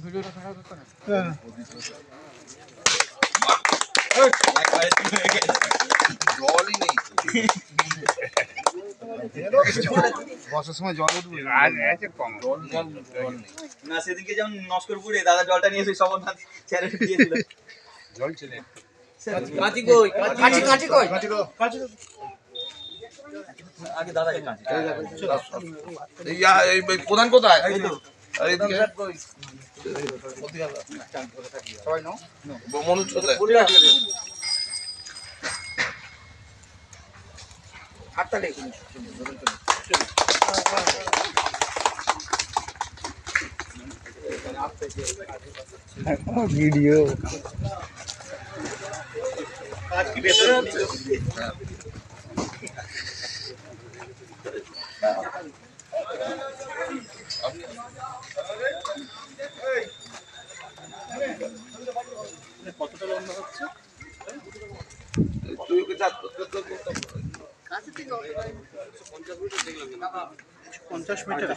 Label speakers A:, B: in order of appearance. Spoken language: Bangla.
A: ভিডিওটা খারাপ করতে না।
B: জলই নেই বর্ষার সময় জল উঠবে
C: না সেদিনকে যেমন নস্করপুরে দাদা জলটা নিয়ে এসে সবার হাতে চ্যালেঞ্জ দিয়েছিল
B: জল ছিল
C: কাঁচি কই
A: কাঁচি কই
C: আগে দাদাকে কাঁচি
B: এই প্রধান কোথায়
A: সবাই নাও
B: মনোজ কোথায়
A: হাততালি ভিডিও
C: আজ কি ভেতরে হচ্ছে কতটা লম্বা হচ্ছে
B: তুই ওকে যা
C: 50 মিটার